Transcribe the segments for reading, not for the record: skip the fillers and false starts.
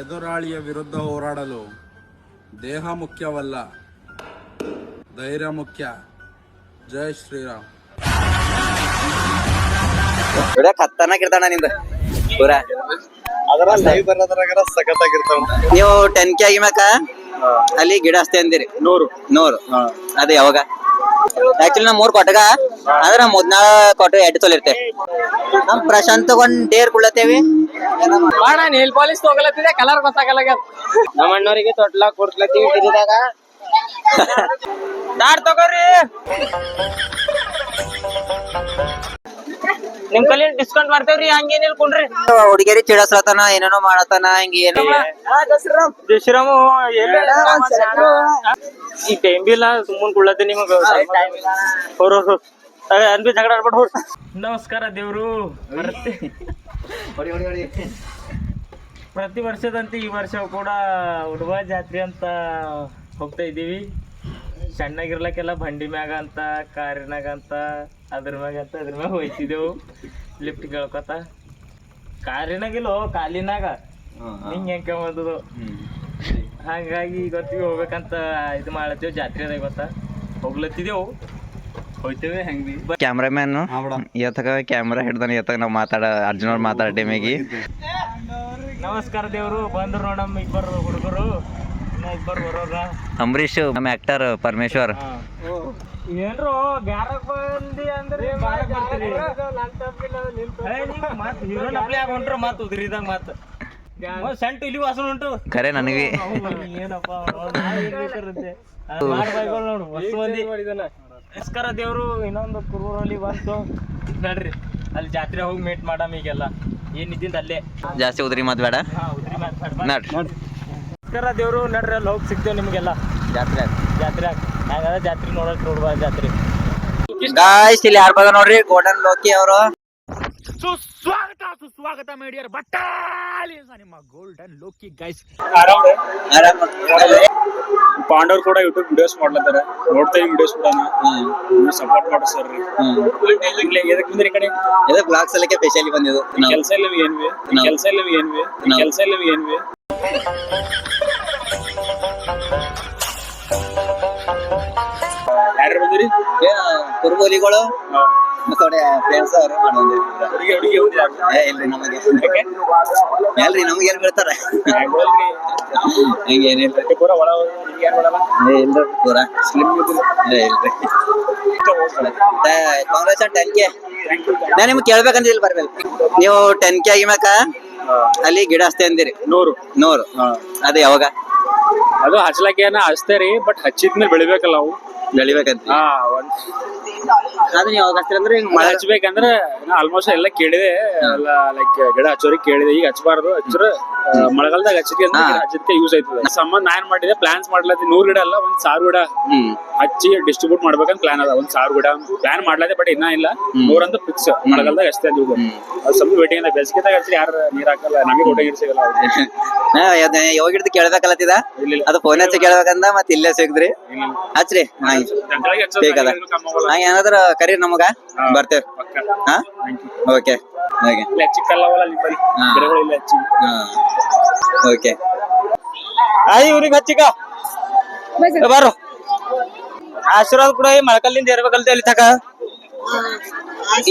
ಎದುರಾಳಿಯ ವಿರುದ್ಧ ಹೋರಾಡಲು ದೇಹ ಮುಖ್ಯವಲ್ಲ, ಧೈರ್ಯ ಮುಖ್ಯ. ಜೈ ಶ್ರೀರಾಮ್. ಖತರ್ನಾಕ್ ನಿಂದ ಪೂರ ನೀವು 10K ಆಗಿಮ್ಯಾಕ ಅಲ್ಲಿ ಗಿಡ ಹಚ್ತೆ ಅಂದಿರಿ 100 ಅದ ಯಾವಾಗ ಆಕ್ಚುಲಿ ನಾ 3 ಕೊಟ್ಟಗ ಆದ್ರ ಮೊದ್ನಾಳ ಕೊಟ್ಟು 2 ತೊಲಿರ್ತೆ ನಮ್ ಪ್ರಶಾಂತ್ ತಗೊಂಡ್ ಡೇರ್ ಕುಳ್ಳತ್ತೇವಿ ನೇಲ್ ಪಾಲಿಶ್ ತಗೊಳತ್ತಿದೆ, ಕಲರ್ ಗೊತ್ತಾಗಲ್ಲ. ನಮ್ಮ ಅಣ್ಣವರಿಗೆ ತೊಟ್ಲ ಕೊಡ್ಲತ್ತೀವಿ ತಿರಿದಾಗ ದಾಡ್ ತಗೋರಿ. ನಿಮ್ ಕಲಿ ಡಿಸ್ಕೌಂಟ್ ಮಾಡ್ತೇವ್ರಿ, ಹಂಗೇನಿಲ್ ಕುಂಡ್ರಿ. ಹುಡುಗಿಯರಿ ಚಿಡಸ್ಲತನ ಏನೇನೋ ಮಾಡತನ ಹಿಂಗ ಏನ ಜಯಶ್ರೀರಾಮು ಈ ಟೈಮ್ ಬಿಲ್ಲ ಸುಮ್ಮನ್ ಕುಳ್ಳತ್ತಿ ನಿಮಗ ಅನ್ಬಿ ಜಗಳ ಆಡ್ಬಿಟ್ಟು ಹೋರ್. ನಮಸ್ಕಾರ ದೇವ್ರು. ಪ್ರತಿ ವರ್ಷದಂತೆ ಈ ವರ್ಷ ಕೂಡ ಹುಡುಗ ಜಾತ್ರೆ ಅಂತ ಹೋಗ್ತಾ ಇದ್ದೀವಿ. ಸಣ್ಣಗಿರ್ಲಕ್ಕೆಲ್ಲ ಬಂಡಿ ಮ್ಯಾಗ ಅಂತ, ಕಾರಿನಾಗ ಅಂತ, ಅದ್ರ ಮ್ಯಾಗ ಹೋಯ್ತಿದ್ದೆವು ಲಿಫ್ಟ್ ಕೇಳ್ಕೊತ. ಕಾರಿನಾಗಿಲ್ಲೋ ಕಾಲಿನಾಗ ಹಿಂಗೆ ಹೆಂಗೆ ಬಂದದು. ಹಾಗಾಗಿ ಇವತ್ತಿಗೆ ಹೋಗ್ಬೇಕಂತ ಇದು ಮಾಡತ್ತೇವು. ಜಾತ್ರೆದಾಗ ಗೊತ್ತಾ ಹೋಗ್ಲತ್ತಿದ್ದೆವು, ಹೋಯ್ತೇವೆ. ಹೆಂಗೆ ಕ್ಯಾಮ್ರಾಮ್ಯಾನ್ ಇವತ್ತಾಗ ಕ್ಯಾಮ್ರಾ ಹಿಡ್ದಾನ. ಇವತ್ತಾಗ ನಾವು ಅರ್ಜುನ್ ಅವ್ರು ಮಾತಾಡೋ ಟೈಮಿಗೆ ನಮಸ್ಕಾರ ದೇವ್ರು. ಬಂದ್ರು ನೋಡಮ್ಮ ಇಬ್ಬರು ಹುಡುಗರು, ಇಬ್ಬರು ಬರೋರ. ಅಂಬರೀಶ್ ನಮ್ಮ ಆಕ್ಟರ್ ಪರಮೇಶ್ವರ್. ಏನ್ರು ಗ್ಯಾರಕ್ ಬಂದಿ ಅಂದ್ರೆ ಹೊಂಟ್ರು ಮಾತು ಉದ್ರಿದಾಗ ಮಾತು ಸೆಂಟು ಇಲ್ಲಿ ವಾಸನ ಉಂಟು ಖರೆ ನನಗೆ ಏನಪ್ಪ ನೋಡು ಹೊಸ ಮಂದಿ. ನಮಸ್ಕಾರ ದೇವ್ರು. ಇನ್ನೊಂದು ಕುರುರಲ್ಲಿ ಬಂತು ನಡ್ರಿ, ಅಲ್ಲಿ ಜಾತ್ರೆ ಹೋಗಿ ಮೇಟ್ ಮಾಡಮ್. ಈಗೆಲ್ಲ ಏನಿದ್ದಿಂದ ಅಲ್ಲೇ ಜಾಸ್ತಿ ಉದ್ರಿ ಮಾತು ಬೇಡ, ಉದ್ರಿ ಮಾತಾಡ್ಬೇಡ. ನಡ್ರಿ ದೇವ್ರು ನಡ್ರಿ, ಅಲ್ಲಿ ಹೋಗಿ ಸಿಗ್ತೇವೆ ನಿಮ್ಗೆಲ್ಲ ಜಾತ್ರೆ. ಹಂಗಾದ್ರೆ ಜಾತ್ರೆ ನೋಡ್ಬಾ ಜಾತ್ರೆ. ಗಾಯ್ಸ್ ಇಲ್ಲಿ ಯಾರು ಬಂದ ನೋಡ್ರಿ, ಗೋಲ್ಡನ್ ಲೋಕಿ ಅವರು. ಸುಸ್ವಾಗತ ಮೇಡಿಯರ್ ಬಟ್ಟಾಲಿ ನಿಮ್ಮ ಗೋಲ್ಡನ್ ಲೋಕಿ ಗೈಸ್. ಪಾಂಡವ್ರು ಕೂಡ ಯೂಟ್ಯೂಬ್ ವಿಡಿಯೋಸ್ ಮಾಡ್ಲತ್ತಾರ, ನೋಡ್ತೇವೆ ವಿಡಿಯೋಸ್ ಕೂಡ ಸಪೋರ್ಟ್ ಮಾಡಿ ಸರ್. ಎದಕ್ ಬಂದ್ರಿ ಈ ಕಡೆ? ಬ್ಲಾಗ್ ಸಲಕ್ಕೆ ಸ್ಪೆಷಲಿ ಬಂದಿದ್ದು. ಕೆಲಸ ಇಲ್ಲ ಏನ್ವಿ, ಕೆಲಸ ಇಲ್ಲ ಏನ್ವಿ. ಯಾರು ಬಂದಿರಿ? ಕುರುಬೋಲಿಗಳು ಮತ್ತೆ ಫ್ರೆಂಡ್ಸ್ ಅವರು ಮಾಡೋದು. ಇಲ್ರಿ ನಮಗೆ ಎಲ್ರಿ ನಮ್ಗೆ ಎಲ್ಲಿ ಬೀಳ್ತಾರ ಹಂಗೇನಿಲ್ಲ ಪೂರ ಒಳ ಇಲ್ರಿ ಪೂರ ಇಲ್ರಿ. ಕಾಂಗ್ರೆಸ್ 10K ನಾ ನಿಮ್ಗೆ ಕೇಳ್ಬೇಕಂತ ಇಲ್ಲಿ ಬರ್ಬೇಕು. ನೀವು 10K ಆಗಿಮ್ಯಾಕ ಅಲ್ಲಿ ಗಿಡ ಹಚ್ತೆ ಅಂದಿರಿ 100 ಅದ ಯಾವಾಗ? ಅದು ಹಚ್ಲಕ್ಕೇನ ಹಚ್ತೇರಿ, ಬಟ್ ಹಚ್ಚಿದ್ಮೇಲೆ ಬೆಳಿಬೇಕಲ್ಲ ಅವು. ಬೆಳಿಬೇಕಂತ ಅದನ್ನ ಯಾವಾಗ ಹಚ್ತೀರಿ ಅಂದ್ರೆ ಮಳೆ ಹಚ್ಬೇಕಂದ್ರೆ ಆಲ್ಮೋಸ್ಟ್ ಎಲ್ಲ ಕೇಳಿದೆ, ಎಲ್ಲ ಲೈಕ್ ಗಿಡ ಹಚ್ಚೋರಿಗೆ ಕೇಳಿದೆ. ಈಗ ಹಚ್ಚಬಾರ್ದು, ಹಚ್ಚಿದ್ರೆ ಮಳೆಗಾಲದಾಗ ಹಚ್ಚಕ್ಕೆ ಯೂಸ್ ಆಯ್ತದೆ ಸಂಬಂಧ. ನಾ ಏನ್ ಮಾಡಿದೆ, ಪ್ಲಾನ್ಸ್ ಮಾಡ್ಲತ್ತಿ 100 ಗಿಡ ಅಲ್ಲ 1000 ಗಿಡ ಹಚ್ಚಿ ಡಿಸ್ಟ್ರಿಬ್ಯೂಟ್ ಮಾಡ್ಬೇಕಂತ ಪ್ಲಾನ್ ಅದ. 1000 ಗಿಡ ಪ್ಲಾನ್ ಮಾಡ್ಲತ್ತೆ, ಬಟ್ ಇನ್ನ ಇಲ್ಲ. 100 ಅಂತ ಫಿಕ್ಸ್. ಮಳೆಗಾಲದಾಗ ಅಷ್ಟೇ ಅದು ಸ್ವಲ್ಪ ವೇಟಿಂಗ್. ಬೇಸಿಗೆದಾಗ ಹಚ್ಚಿ ಯಾರು ನೀರ್ ಹಾಕಲ್ಲ, ನಮಗೆ ಊಟ ನೀರು ಸಿಗಲ್ಲ. ಯಾವಾಗ ಹಿಡ್ದು ಕೇಳ್ಬೇಕಲ್ಲತ್ತಿದ ಅದು ಫೋನ್ ಹಚ್ಚಿ ಕೇಳ್ಬೇಕಂದ ಮತ್ತೆ ಇಲ್ಲೇ ಸಿಗ್ದ್ರಿ ಹಚ್ರಿ. ಬೇಕದ ಹಂಗ ಏನಾದ್ರ ಕರೀರಿ ನಮಗ, ಬರ್ತೇವೆ. ಹಾ ಓಕೆ ಓಕೆ. ಇವ್ರಿಗೆ ಹಚ್ಚಿಕ ಬಾರು ಆಶೀರ್ವಾದ ಕೂಡ ಮಳಕಲ್ಲಿಂದ ಏರ್ಬೇಕಲ್ತ ಅಲ್ಲಿ ತಕ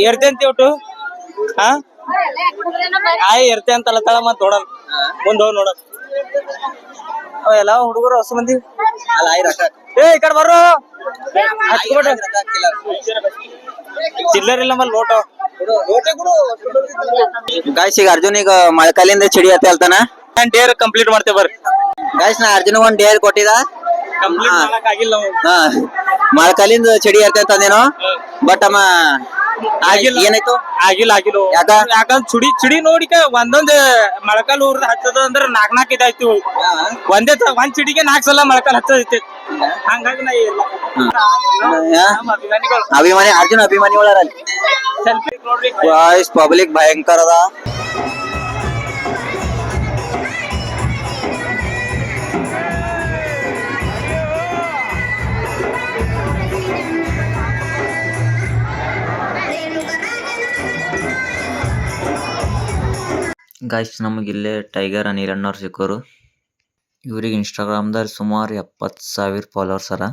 ಏರ್ತೆ ಒಟ್ಟು. ಹಾ ಏರ್ತೆ ಅಂತಲ್ಲ ತಳ ಮತ್ ನೋಡಲ್ ಮುಂದ್ ಹೋಗ್ ನೋಡ. ಎಲ್ಲ ಹುಡುಗರು ಹೊಸ ಮಂದಿ ಈ ಕಡೆ ಬರ್ರು. ಚಿಲ್ಲರ್ ಇಲ್ಲ ನಮ್ಮಲ್ಲಿ ನೋಟು. ಗಾಯ್ಸ್ ಈಗ ಅರ್ಜುನ್ ಈಗ ಮಳಕಲ್ಲಿಂದ ಚಿಡಿ ಹತ್ತೆ ಅಲ್ತಾನ. ಡೇರ್ ಕಂಪ್ಲೀಟ್ ಮಾಡ್ತೇವೆ ಬರ್ರಿ ಗಾಯ್ಸ್. ನಾ ಅರ್ಜುನ್ ಒಂದ್ ಡೇರ್ ಕೊಟ್ಟಿದ, ಮಳಕಲ್ಲಿಂದ ಚಿಡಿ ಹತ್ತೆ ಅಂತಂದೇನು, ಬಟ್ ಅಮ್ಮ ಏನಾಯ್ತು ಆಗಿಲ್ಲ. ಯಾಕಂದ್ರೆ ಚಿಡಿ ನೋಡಿಕ ಒಂದೊಂದ್ ಮಳಕಲ್ ಊರ್ ಹಚ್ಚದ ಅಂದ್ರ 4 ಇದಾಯ್ತು. ಒಂದ್ ಚಿಡಿಗೆ 4 ಸಲ ಮಳಕಲ್ ಹಚ್ಚದೈತಿ. ಹಂಗಾಗಿ ಅಭಿಮಾನಿ ಅರ್ಜುನ್ ಅಭಿಮಾನಿಗಳ ಪಬ್ಲಿಕ್ ಭಯಂಕರ ಅದ. ಗಾಯ್ಸ್ ನಮಗೆ ಇಲ್ಲೇ ಟೈಗರ್ ಅನಿಲಣ್ಣವ್ರು ಸಿಕ್ಕೋರು. ಇವ್ರಿಗೆ ಇನ್ಸ್ಟಾಗ್ರಾಮ್ದಲ್ಲಿ ಸುಮಾರು 70,000 ಫಾಲೋವರ್ಸ್ ಅರ.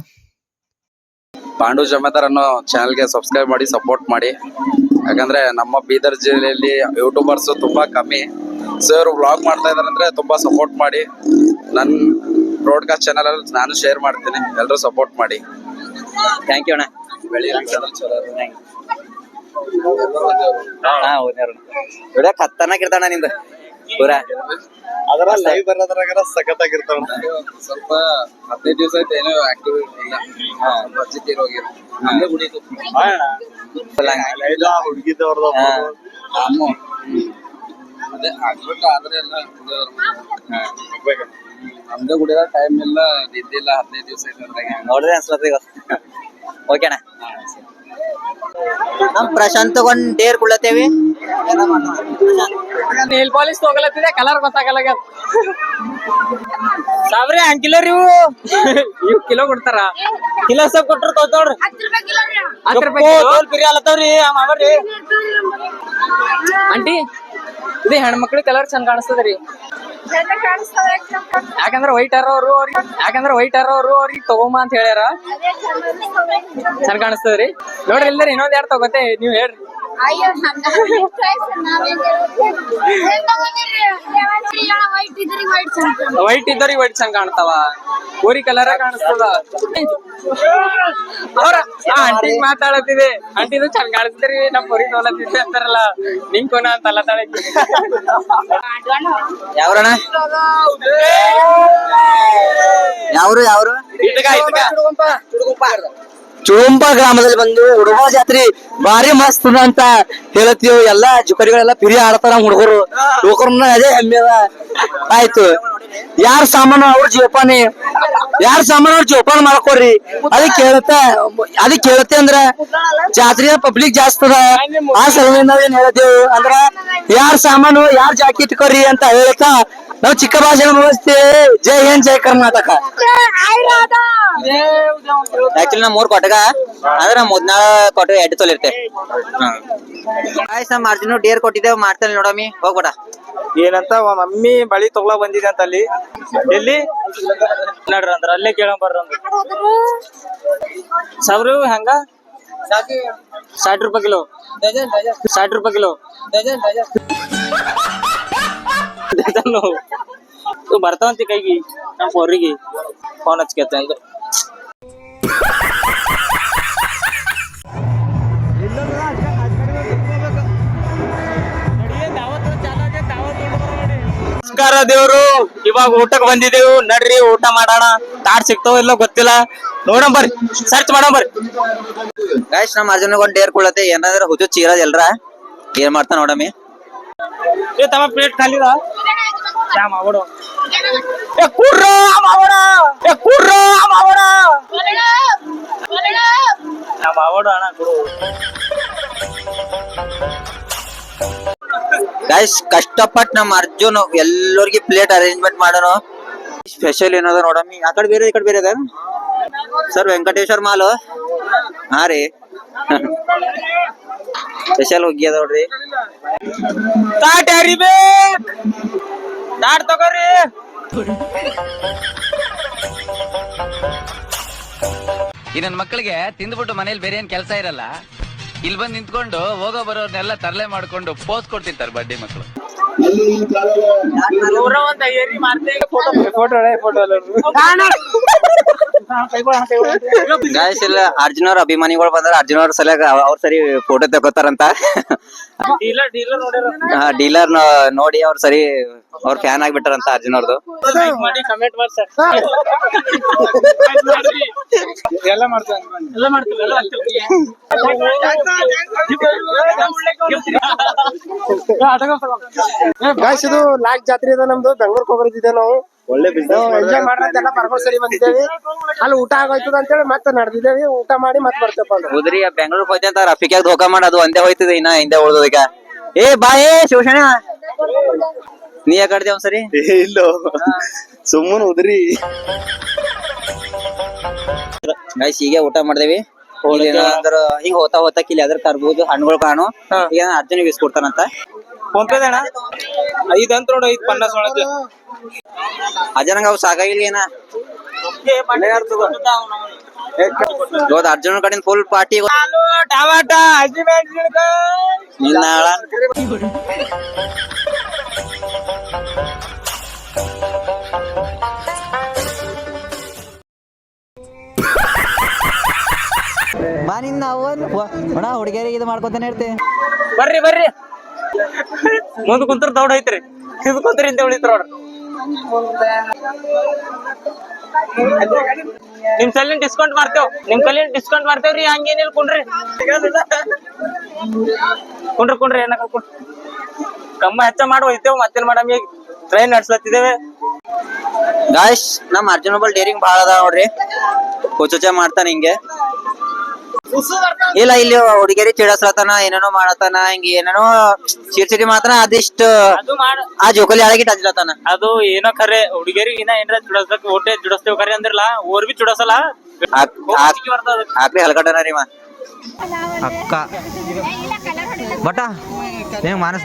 ಪಾಂಡು ಜಮೇದಾರ್ ಅನ್ನೋ ಚಾನಲ್ಗೆ ಸಬ್ಸ್ಕ್ರೈಬ್ ಮಾಡಿ ಸಪೋರ್ಟ್ ಮಾಡಿ. ಯಾಕಂದ್ರೆ ನಮ್ಮ ಬೀದರ್ ಜಿಲ್ಲೆಯಲ್ಲಿ ಯೂಟ್ಯೂಬರ್ಸ್ ತುಂಬಾ ಕಮ್ಮಿ. ಸರ್ ವ್ಲಾಗ್ ಮಾಡ್ತಾ ಇದಾರೆ ಅಂದ್ರೆ ತುಂಬಾ ಸಪೋರ್ಟ್ ಮಾಡಿ. ನನ್ನ ಬ್ರಾಡ್ಕಾಸ್ಟ್ ಚಾನಲ್ ಅಲ್ಲಿ ನಾನು ಶೇರ್ ಮಾಡ್ತೀನಿ, ಎಲ್ಲರೂ ಸಪೋರ್ಟ್ ಮಾಡಿ. ಥ್ಯಾಂಕ್ ಯು ಅಣ್ಣ. ವಿಡಿಯೋ ಖತರ್ನಾಕ್ ಇರ್ತಾಣ ನಿಂದು ಪೂರಾ. ಅದರ ಲೈವ್ ಬರೋದ್ರಾಗ ಸಖತ್ತಾಗಿರ್ತಾವ. ಸ್ವಲ್ಪ 15 ದಿವಸ ಆಯ್ತು ಏನೋ ಆಕ್ಟಿವ್ ಇಲ್ಲ, ಬಜ್ಜಿತ್ ಇರೋಗಿಲ್ಲ. ನಮ್ದೇ ಗುಡಿದು ಹುಡುಗಿದವ್ರದ ಅದೇ ಆಗ್ಬೇಕು. ಆದ್ರೆ ಎಲ್ಲ ನಮ್ದೇ ಗುಡಿದ ಟೈಮ್ ಇಲ್ಲ, ನಿದ್ದಿಲ್ಲ. 15 ದಿವಸ ಆಯ್ತು ಅದ್ರಾಗ ನೋಡ್ರಿ ಅನ್ಸ್ಲತ್ರಿ ಓಕೆ ಅಣ್ಣ. ನಮ್ ಪ್ರಶಾಂತ್ ತಗೊಂಡ್ ಡೇರ್ ಕುಳ್ಳತ್ತೇವಿ. ನೇಲ್ ಪಾಲಿಶ್ ತಗೊಳತ್ತಿದೆ, ಕಲರ್ ಗೊತ್ತಾಗಲ್ಲ. ಸಾವ್ರಿ ಹಂಗಿಲ್ಲ ರೀ ಇವ್ ಕಿಲೋ ಕೊಡ್ತಾರ. ಕಿಲೋ ಸಬ್ ಕೊಟ್ರು ತೋತೋಡ್ರಿ 10 ರೂಪಾಯಿ ಪಿರಿ ಅಲ್ಲತ್ತವ್ರಿ. ಮಾಡ್ರಿ ಆಂಟಿ, ಇದು ಹೆಣ್ಮಕ್ಳಿಗೆ ಕಲರ್ ಚಂದ ಕಾಣಿಸ್ತದ್ರಿ. ಯಾಕಂದ್ರ ವೈಟ್ ಅರೋರು ಅವ್ರಿಗೆ ತಗೋಮ ಅಂತ ಹೇಳ್ಯಾರ. ಚಂದ ಕಾಣಿಸ್ತದ್ರಿ. ನೋಡ್ರಿ ಇಲ್ದರಿ ಇನ್ನೊಂದ್ 2 ತಗೋತೆ, ನೀವ್ ಹೇಳ್ರಿ. ವೈಟ್ ಇದ್ದವ್ರಿಗೆ ವೈಟ್ ಚಂದ ಕಾಣ್ತಾವ, ಗೋರಿ ಕಲರ್ ಕಾಣಿಸ್ತದ. ಅವ್ರ ಆಂಟಿ ಮಾತಾಡತ್ತಿದೆ, ಆಂಟಿದು ಚಂದ ಕಾಣಿಸ್ತರಿ, ನಮ್ ಹೊರಿ ನೋಲತ್ತಿದ್ದೆ ಅಂತಾರಲ್ಲ, ನಿಂಗ್ ಕೋನ ಅಂತ ಅಲ್ಲ ತಾಳೆ. ಯಾವ್ರಣ ಯಾವ್ರು ಚುಡುಂಪ ಗ್ರಾಮದಲ್ಲಿ ಬಂದು ಹುಡುಗ ಜಾತ್ರೆ ಭಾರಿ ಮಸ್ತ್ ಅದ ಅಂತ ಹೇಳತ್ತೀವಿ. ಎಲ್ಲಾ ಜುಕರಿಗಳೆಲ್ಲ ಪಿರಿ ಆಡ್ತಾರ ಹುಡುಗರು. ಯುವಕರನ್ನ ಅದೇ ಹೆಮ್ಮೆ ಅದ. ಆಯ್ತು, ಯಾರ ಸಾಮಾನು ಅವ್ರ ಜೋಪಾನ ಮಾಡ್ಕೋರಿ. ಅದಕ್ಕೆ ಕೇಳತ್ತೆ ಅಂದ್ರ ಜಾತ್ರೆ ಪಬ್ಲಿಕ್ ಜಾಸ್ತಿ ಅದ. ಆ ಸಲುವಾಗಿ ನಾವೇನ್ ಹೇಳ್ತೇವ್ ಅಂದ್ರ ಯಾರ ಸಾಮಾನು ಯಾರ ಜಾಕಿ ಇಟ್ಕೋರಿ ಅಂತ ಹೇಳ್ತ ನಾವ್ ಚಿಕ್ಕ ಭಾಷೆ ಮುಗಿಸ್ತೇವೆ. ಜೈ ಹಿಂದ್, ಜೈ ಕರ್ನಾಟಕ. ಆಕ್ಚುಲಿ ನಾ 3 ಕೊಟ್ಟಗ ಅಂದ್ರ 14 ಕೊಟ್ಟು 2 ತೊಲಿರ್ತೆ. ನಮ್ ಅರ್ಜುನ ಡೇರ್ ಕೊಟ್ಟಿದ್ದೇವ್, ಮಾಡ್ತಾನೆ ನೋಡಮ್ಮಿ. ಹೋಗ್ಬೇಡ ಏನಂತ ಮಮ್ಮಿ ಬಳಿ ತಗೊಳ ಬಂದಿದೆ ಅಂತ. ಅಲ್ಲಿ ಎಲ್ಲಿ ನೋಡ್ರಿ ಅಂದ್ರ ಅಲ್ಲೇ ಕೇಳಂಬರ್ರ. ಸಾವಿರ ಹೆಂಗ 60 ರೂಪಾಯಿ ಕಿಲೋ. 60 ರೂಪಾಯಿ ಕಿಲೋ ಬರ್ತಾವಂತಿ ಕೈಗಿ. ನಮ್ ಹೊರಿಗೆ ಫೋನ್ ಹಚ್ಕೇತ ಅಂದ್ರ ನಮಸ್ಕಾರ ದೇವ್ರು. ಇವಾಗ ಊಟಕ್ ಬಂದಿದ್ದೇವು, ನಡ್ರಿ ಊಟ ಮಾಡೋಣ. ತಾಟ್ ಸಿಗ್ತಾವ ಇಲ್ಲೋ ಗೊತ್ತಿಲ್ಲ, ನೋಡಂ ಬರ್ರಿ, ಸರ್ಚ್ ಮಾಡಂ ಬರ್ರಿ. ಗಾಯ್ಸ್ ನಮ್ ಅರ್ಜುನ ಒಂದ್ ಡೇರ್ ಕೊಡತ್ತೆ. ಏನಾದ್ರ ಹುಚ್ಚು ಚೀರದ್ ಎಲ್ರ ಏನ್ ಮಾಡ್ತಾ ನೋಡಮ್ಮಿ. ತಮ್ಮ ಪ್ಲೇಟ್ ಖಾಲಿದ ಮಾವಡ ಅಣ್ಣ ಕೊಡು. ಗೈಸ್ ಕಷ್ಟಪಟ್ಟು ನಮ್ಮ ಅರ್ಜುನ್ ಎಲ್ಲರಿಗೂ ಪ್ಲೇಟ್ ಅರೇಂಜ್ಮೆಂಟ್ ಮಾಡೋನು. ಸ್ಪೆಷಲ್ ಏನದ ನೋಡಮ್ಮಿ. ಆ ಕಡೆ ಬೇರೆ ಈ ಕಡೆ ಬೇರೆ ಅದ ಸರ್. ವೆಂಕಟೇಶ್ವರ ಮಾಲ್. ಹಾ ರೀ, ಸ್ಪೆಷಲ್ ಹೋಗಿ ಅದ ನೋಡ್ರಿ. ತಾಟ್ ಯಾರಿ ಬೇಕ್? ತಾಟ್ ತಗೋರಿ. ಈ ನನ್ ಮಕ್ಕಳಿಗೆ ತಿಂದ್ಬಿಟ್ಟು ಮನೇಲಿ ಬೇರೆ ಏನ್ ಕೆಲಸ ಇರಲ್ಲ, ಇಲ್ಲಿ ಬಂದು ನಿಂತ್ಕೊಂಡು ಹೋಗೋ ಬರೋರ್ನೆಲ್ಲ ತರಲೆ ಮಾಡ್ಕೊಂಡು ಪೋಸ್ ಕೊಡ್ತಿರ್ತಾರೆ ಬಡ್ಡಿ ಮಕ್ಕಳು. ಗಾಯ್ಸ್ ಇಲ್ಲ ಅರ್ಜುನ್ ಅವ್ರ ಅಭಿಮಾನಿಗಳು ಬಂದ್ರ ಅರ್ಜುನ್ ಅವ್ರ ಸಲಗ ಅವ್ರ ಸರಿ ಫೋಟೋ ತಗೋತಾರಂತ. ಡೀಲರ್ ನೋಡಿ ಅವ್ರ ಸರಿ ಅವ್ರ ಫ್ಯಾನ್ ಆಗ್ಬಿಟ್ಟಾರಂತ ಅರ್ಜುನ್ ಅವ್ರದ್ದು. ಕಮೆಂಟ್ ಮಾಡಿ ಸರ್. ಎಲ್ಲ ಮಾಡ್ತೀವಿ. ಗಾಯ್ಸ್ ಇದು ಲಾಕ್ ಜಾತ್ರೆ ಅದ ನಮ್ದು. ಬೆಂಗಳೂರಿಗೆ ಹೋಗಿದ್ದೆ ನಾವು. ಒಳ್ಳೆ ಎಂಜಾಯ್ ಮಾಡ್ರಂತೆಲ್ಲ ಪರ್ಗೋಡ್ ಸರಿ ಬಂದಿದ್ದೇವಿ. ಅಲ್ಲಿ ಊಟ ಆಗೋಯ್ತದ ಅಂತೇಳಿ ಮತ್ತೆ ನಡೆದಿದ್ದೇವಿ. ಊಟ ಮಾಡಿ ಮತ್ತೆ ಬರ್ತೇಪ. ಹೋದ್ರಿ ಬೆಂಗಳೂರಿಗೆ ಹೋಯ್ತೆ ಅಂತ ರಫಿಕ್ಯಾಗ ಧೋಕಾ ಮಾಡಿ ಅದು ಒಂದೇ ಹೋಯ್ತದೆ, ಇನ್ನ ಹಿಂದೆ ಉಳ್ದದ. ಈಗ ಏ ಬಾಯೇ ಶಿವಶಣ, ನೀ ಯಾಕಡೆ ಒಂದ್ಸರಿ ಇಲ್ಲೋ ಸುಮ್ಮನೆ ಉದ್ರಿ. ಗೈಸ್ ಈಗ ಊಟ ಮಾಡ್ದೇವಿ. ಹಿಂಗ ಹೋತಾ ಕಿಲ್ಲಿ ಅದ್ರ ತರ್ಬೂಜು ಹಣ್ಣುಗಳು ಕಾಣು. ಈಗ ಅರ್ಜುನ್ ಬಿಸ್ಕೊಡ್ತಾನಂತ. ಫೋನ್ ಪೇ ಅಣ್ಣ ಐದ್ ಅಂತ ನೋಡು, 50 ಒಳಗೆ ಅಜ್ಜ ನಂಗೆ ಅವು ಸಾಕಾಗಿಲ್ಲ ಏನ ಇವತ್ತು ಅರ್ಜುನ ಕಡೆಯಿಂದ ಫುಲ್ ಪಾರ್ಟಿ ಟಮಾಟ ನಿನ್ನ ಬಾ ನಿನ್ನ ಅವಣ ಹುಡುಗಿಯರಿಗೆ ಇದು ಮಾಡ್ಕೊತಾನೆ ಇರ್ತೀನಿ. ಬರ್ರಿ ಬರ್ರಿ ಮುಂದ್ ಕುಂತ್ರ ದೌಡ್ ಐತ್ರಿ, ಇದು ಕುಂತ್ರಿ ಇಂತ ಉಳಿತ್ರ ನೋಡ್ರಿ. ನಿಮ್ ಸಲ ಡಿಸ್ಕೌಂಟ್ ಮಾಡ್ತೇವ್ರಿ, ಹಂಗೇನಿಲ್ಲ ಕುಂಡ್ರಿ ಕುಂಡ್ರಿ ಏನ ಕಮ್ಮ ಹೆಚ್ಚ ಮಾಡಿ ಹೋಯ್ತೇವ್, ಮತ್ತೇನ್ ಮಾಡಮ್ ಈಗ ಟ್ರೈನ್ ನಡ್ಸ್ಲತ್ತಿದ್ದೇವೆ. ಗಾಯ್ಸ್ ನಮ್ ಅರ್ಜುನ ಬಲ್ ಡೇರಿಂಗ್ ಭಾಳ ಅದ ನೋಡ್ರಿ, ಹುಚ್ಚುಚ್ಚ ಮಾಡ್ತಾನ ಹಿಂಗೆ. ಇಲ್ಲ ಇಲ್ಲಿ ಹುಡುಗಿಯರಿ ಚಿಡಸ್ಲತ್ತಾನ, ಏನೇನೋ ಮಾಡತಾನ, ಹಿಂಗ ಏನೇನೋ ಸಿಟಿ ಮಾತ್ರ ಅದಿಷ್ಟ ಆ ಜೋಕಲಿ ಆಳಗಿ ಟಚ್ಲತ್ತಾನ. ಅದು ಏನೋ ಖರೆ ಹುಡುಗಿಯರಿಗೆ ಇನ್ನ ಏನ್ರ ಚುಡಸ್ಲಕ್ ಓಟೆ ಚುಡಸ್ತೇವ್ ಖರೆ ಅಂದ್ರಲ್ಲ, ಓರ್ ಬಿ ಚುಡಸಲ್ಲ. ಆಕ್ರಿ ಹಲ್ಕಟನ ರೀ ಅಕ್ಕ ಬಟ ನೀವ್ ಮಾನಸ್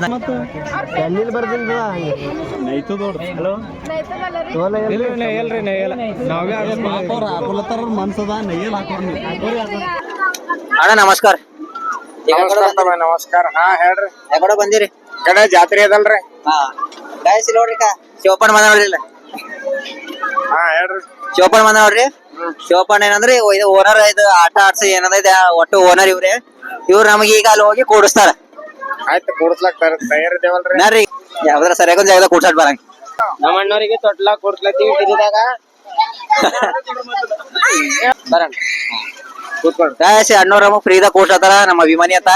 ಅಣ್ಣ ನಮಸ್ಕಾರ. ನಮಸ್ಕಾರ. ಹಾ ಹೇಳ್ರಿ, ಯಾಕಡೆ ಬಂದಿರಿ? ಕಡೆ ಜಾತ್ರೆ ಅದಲ್ರಿ. ಹಾ ಗಾಯ್ಸ್ ನೋಡ್ರಿ ಶಿವಪ್ಪಣ್ಣ ಬಂದ ನೋಡ್ರಿ ಇಲ್ಲ. ಹಾ ಹೇಳ್ರಿ. ಶಿವಪ್ಪಣ್ಣ ಬಂದ ನೋಡ್ರಿ. ಶಿವಪ್ಪಣ್ಣ ಏನಂದ್ರಿ ಇದು ಓನರ್, ಇದು ಆಟ ಆಡ್ಸಿ ಏನದ ಇದೆ ಒಟ್ಟು ಓನರ್ ಇವ್ರೆ. ಇವ್ರು ನಮಗೆ ಈಗ ಅಲ್ಲಿ ಹೋಗಿ ಕೂಡಿಸ್ತಾರ. ಆಯ್ತು, ಕೂಡ್ಸ್ಲಾಕ್ ತಯಾರಿದ್ದೇವಲ್ರಿ. ನೋಡ್ರಿ ಯಾವ್ದಾರ ಸರಿಯಾಗಿ ಒಂದ್ ಜಾಗದಾಗ ಕೂಡ್ಸಾಡ್ ಬರಂಗ. ನಮ್ಮ ಅಣ್ಣವ್ರಿಗೆ ತೊಟ್ಲ ಕೊಡ್ಸ್ಲತ್ತೀವಿ ಗಿರಿದಾಗ ಬರೋಣ ಗಾಯ್ಸ್. ಅಣ್ಣವ್ರಮ್ಮ ಫ್ರೀದಾಗ ಕೂಡ್ಸತ್ತಾರ ನಮ್ಮ ಅಭಿಮಾನಿ ಅಂತ.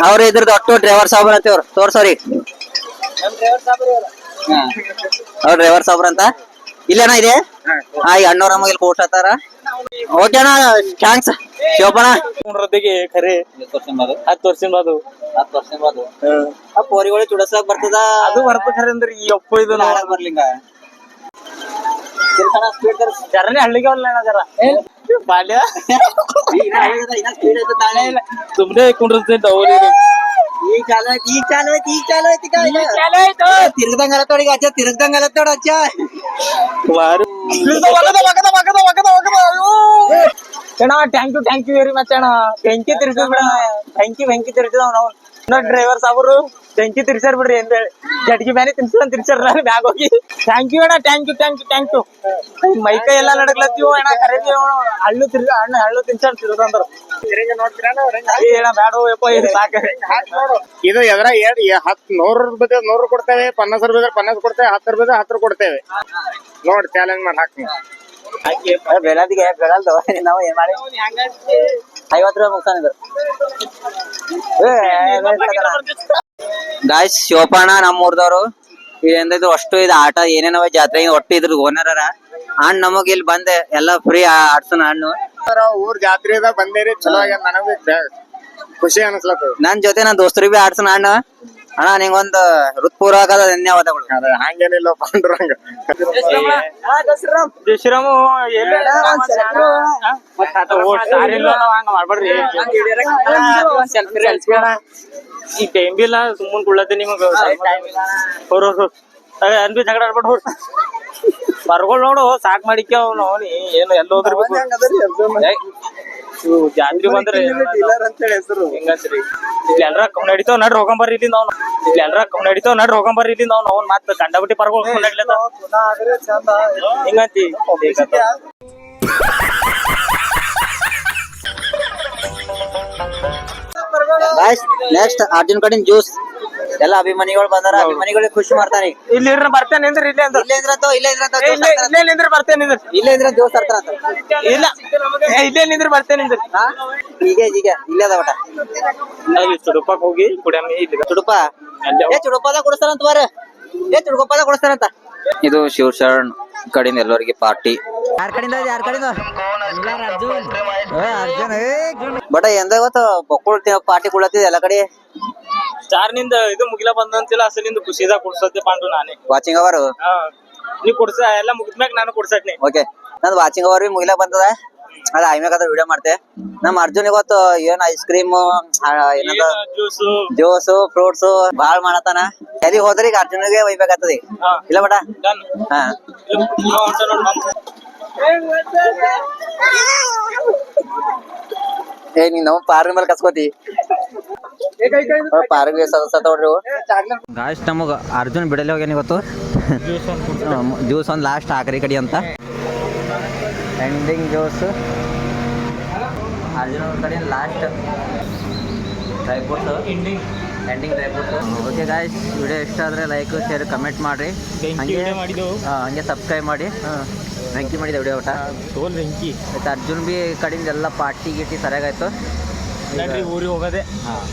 ಅವ್ರ ಇದ್ರದ್ದು ಒಟ್ಟು ಡ್ರೈವರ್ ಸಾಬ್ರ ಅಂತ ಇವ್ರು ತೋರ್ಸೋರಿ. ಅವ್ರ ಡ್ರೈವರ್ ಸಾಬ್ರ ಅಂತ ಇಲ್ಲೇನ ಇದೆ. ಹಾ ಈ ಅಣ್ಣವ್ರಮ್ಮ ಇಲ್ಲಿ ಕೂಡ್ಸತ್ತಾರ. ಓಕೆ ಅಣ್ಣ, ಥ್ಯಾಂಕ್ಸ್ ಶಿವಪ್ಪಣ್ಣ. ರೊದ್ದಿಗೆ ಖರೆ 10 ವರ್ಷ ಬಾದು ಆ ಪೋರಿಗಳು ಚುಡಸ್ಲಾಕ್ ಬರ್ತದ. ಅದು ಬರ್ತ ಖರೆ ಅಂದ್ರಿ ಈ ಒಪ್ಪ ಇದು ನಾಳೆ ಬರ್ಲಿಂಗ ಜರನೇ ಹಳ್ಳಿಗೆ ಅಲ್ಲ ಜರ ಬಾಲ್ಯ ಸುಮ್ನೆ ಕುಂಡ್ರಸ್ತೇನೆ ಅವ್ರಿಗೆ. ಈಗ ಚಾಲು ಐತಿ ತಿರ್ಗದಂಗಲತ್ತೋಡಿಗೆ ಅಜ್ಜ, ತಿರ್ಗದಂಗಲತ್ತೋಡ ಅಜ್ಜ. ಅಣ್ಣ ಥ್ಯಾಂಕ್ ಯು ವೆರಿ ಮಚ್ ಅಣ್ಣ. ಬೆಂಕಿ ತಿರ್ಸಿದ್ ಬಿಡ, ಬೆಂಕಿ ತಿರ್ಸಿದವ್ ನಾವು. ಡ್ರೈವರ್ ಸಾಬ್ರು ಬೆಂಕಿ ತಿರ್ಸಾರ್ ಬಿಡ್ರಿ ಅಂತ ಹೇಳಿ ಜಡ್ಗಿ ಬ್ಯಾನಿ ತಿರ್ಸಾರ ಬ್ಯಾಗ್ ಹೋಗಿ. ಥ್ಯಾಂಕ್ ಯು ಅಣ್ಣ, ಥ್ಯಾಂಕ್ ಯು. ಮೈಕೈ ಎಲ್ಲಾ ನಡಕ್ಲತ್ತೀವ ಅಣ್ಣ, ಕರೆದಿ ಹಳ್ಳು ತಿನ್ಸಾರ್ ತಿರ್ಸಂದ್ರ ಏನ ಬ್ಯಾಡೋ ಯಪ್ಪ ಇದು ಸಾಕ. ಇದು ಎದ್ರ 100 ರೂಪಾಯಿ 100 ಕೊಡ್ತೇವೆ, 50 ರೂಪಾಯಿ 50 ಕೊಡ್ತೇವೆ, 10 ರೂಪಾಯಿ 10 ಕೊಡ್ತೇವೆ. ನೋಡ್ ಚಾಲೆಂಜ್ ಮಾಡಿ ಹಾಕ್ತೀನಿ. ಬೆಳದಿಗೆ ಬೆಳಲ್ದವ ನಾವು ಏನ್ ಮಾಡಿ 50 ರೂಪಾಯಿ ಮುಗ್ಸಾನಿದ್ರು. ಗಾಯ್ಸ್ ಶಿವಪ್ಪಣ್ಣ ನಮ್ಮೂರ್ದವ್ರು ಇದು ಅಷ್ಟು ಇದು ಆಟ ಏನೇನವ ಜಾತ್ರೆ ಒಟ್ಟು ಇದ್ರ ಓನರ ಹಣ್ಣು ನಮಗ್ ಇಲ್ಲಿ ಬಂದೆ ಎಲ್ಲಾ ಫ್ರೀ ಆಡ್ಸೋಣ ಹಣ್ಣು. ಊರ್ ಜಾತ್ರೆದಾಗ ಬಂದೇರಿ, ಚಲೋ ಆಗ್ಯದ. ನನಗೂ ಖುಷಿ ಅನ್ಸ್ಲತ್ತದ. ನನ್ ಜೊತೆ ನನ್ ದೋಸ್ತರಿಗೆ ಬಿ ಆಡ್ಸೋಣ ಹಣ್ಣು. ಅಣ್ಣ ನಿಂಗೊಂದು ಹೃತ್ಪೂರ್ವಕದ ಧನ್ಯವಾದಗಳು. ಹಂಗೇನಿಲ್ಲ ಪಾಂಡುರಂಗ. ಜಯಶ್ರೀರಾಮು ಹಂಗ ಮಾಡ್ಬೇಡ್ರಿ. ಈ ಟೈಮ್ ಬಿ ಇಲ್ಲ, ಸುಮ್ಮನ್ ಕುಳ್ಳತ್ತೆ ನಿಮಗ. ಅನ್ಬಿ ಜಗಳ ಆಡ್ಬೇಡ ಹೋರ್ ಬರ್ಗೋಳ್ ನೋಡು, ಸಾಕ್ ಮಾಡಿಕ್ಯ ಅವ್ನು ಏನು ಎಲ್ಲ ಹೋದ್ರಬೇಕು. ಜಾತ್ರೆ ಬಂದ್ರೆ ಹಿಂಗಂತ್ರಿ. ಇಲ್ಲಿ ಎಲ್ರ ನಡಿತಾವ್ ನಡ್ರಿ ಹೋಗಂಬರ್ರಿ ಇಲ್ಲಿಂದ ಅವ್ನು ಅವ್ನ್ ಮತ್ ಕಂಡಬಿಟ್ಟಿ ಪರ್ಗಳು ನಡ್ಲತ್ತ ಹಿಂಗಂತಿ. ನೆಕ್ಸ್ಟ್ ಅರ್ಜುನ್ ಕಡಿನ ಜ್ಯೂಸ್ ಎಲ್ಲ ಅಭಿಮಾನಿಗಳು ಬಂದಾರ, ಅಭಿಮಾನಿಗಳಿಗೆ ಖುಷಿ ಮಾಡ್ತಾನೆ. ಇಲ್ಲಿ ಬರ್ತೇನೆ ಇಲ್ಲೇ ನಿಂದ್ರ ಬರ್ತೇನೆ ಜ್ಯೂಸ್ ತರ್ತಾರ ಇಲ್ಲ ಇಲ್ಲೇ ನಿಂದ್ರ ಬರ್ತೇನೆ ಈಗ ಇಲ್ಲೇ ಅದ ಒಟ ಚುಡುಪಕ್ ಹೋಗಿ ಕುಡಿಯಮ್ಮಿ ಚುಡುಪದ ಕೊಡಿಸ್ತಾರಂತ ಬಾರ ಚುಡುಕೊಪ್ಪದ ಕೊಡಿಸ್ತಾರಂತ. ಇದು ಶಿವಶರಣ್ ಕಡೆಯಿಂದ ಎಲ್ಲರಿಗೆ ಪಾರ್ಟಿ. ಯಾರ ಕಡೆಯಿಂದ ಅರ್ಜುನ್ ಬಟ ಎಂದ ಗೊತ್ತ ಬೊಕ್ಕುಳ್ ಪಾರ್ಟಿ ಕೊಡ್ಲತ್ತಿದ್ ಎಲ್ಲ ಕಡೆ. ಸ್ಟಾರ್ನಿಂದ ಇದು ಮುಗಿಲ ಬಂದಂತಿಲ್ಲ, ಅಸಲಿಂದ ಖುಷಿದಾಗ ಕೊಡ್ಸತ್ತೆ ಪಾಂಡು ನಾನೇ. ವಾಚಿಂಗ್ ಅವರು ನೀ ಕೊಡ್ಸ ಎಲ್ಲ ಮುಗಿದ್ಮ್ಯಾಗ ನಾನು ಕೊಡ್ಸಕ್ನಿ. ಓಕೆ ನಂದು ವಾಚಿಂಗ್ ಅವರ್ ಬಿ ಮುಗಿಲ ಬಂದದ. ಅದ ಆಯ್ಮ್ಯಾಗ ವಿಡಿಯೋ ಮಾಡ್ತೆ. ನಮ್ಮ ಅರ್ಜುನ್ ಇವತ್ತು ಏನ್ ಐಸ್ ಕ್ರೀಮ್ ಏನಂತ ಜ್ಯೂಸು ಫ್ರೂಟ್ಸ್ ಬಾಳ್ ಮಾಡತಾನ. ಎಲ್ಲಿ ಹೋದ್ರಿ ಈಗ ಅರ್ಜುನ್ಗೆ ಒಯ್ಬೇಕಾಗ್ತದ ಇಲ್ಲ ಬಟ. ಹಾ ಏ ನೀ ನಾವು ಪಾರ್ಗ ಮೇಲೆ ಕಸ್ಕೋತಿ ಪಾರ್ಗ ಸತ್ತೋಡ್ರಿ. ಗಾಯ್ಸ್ ನಮಗ ಅರ್ಜುನ್ ಬಿಡಲಿ ಹೋಗ್ಯಾನ ಇವತ್ತು. ಜ್ಯೂಸ್ ಒಂದು ಲಾಸ್ಟ್ ಆಕರಿ ಕಡಿ ಅಂತ ಎಂಡಿಂಗ್ ಜ್ಯೂಸ್ ಅರ್ಜುನ್ ಕಡೆ last dry fruits ending dry fruits. Okay guys video ಇಷ್ಟ ಆದರೆ ಲೈಕ್ ಶೇರ್ ಕಮೆಂಟ್ ಮಾಡಿರಿ. ಹಂಗೆ ಸಬ್ಸ್ಕ್ರೈಬ್ ಮಾಡಿ. ಬೆಂಕಿ ಮಾಡಿದೆ ವಿಡಿಯೋ ಊಟ ಬೆಂಕಿ ಮತ್ತು ಅರ್ಜುನ್ ಬಿ ಕಡೆಯಿಂದ ಎಲ್ಲ ಪಾರ್ಟಿ ಗೀಟಿ ಸರಿಯಾಗಾಯ್ತು. ಊರಿಗೆ ಹೋಗೋದೆ. ಹಾಂ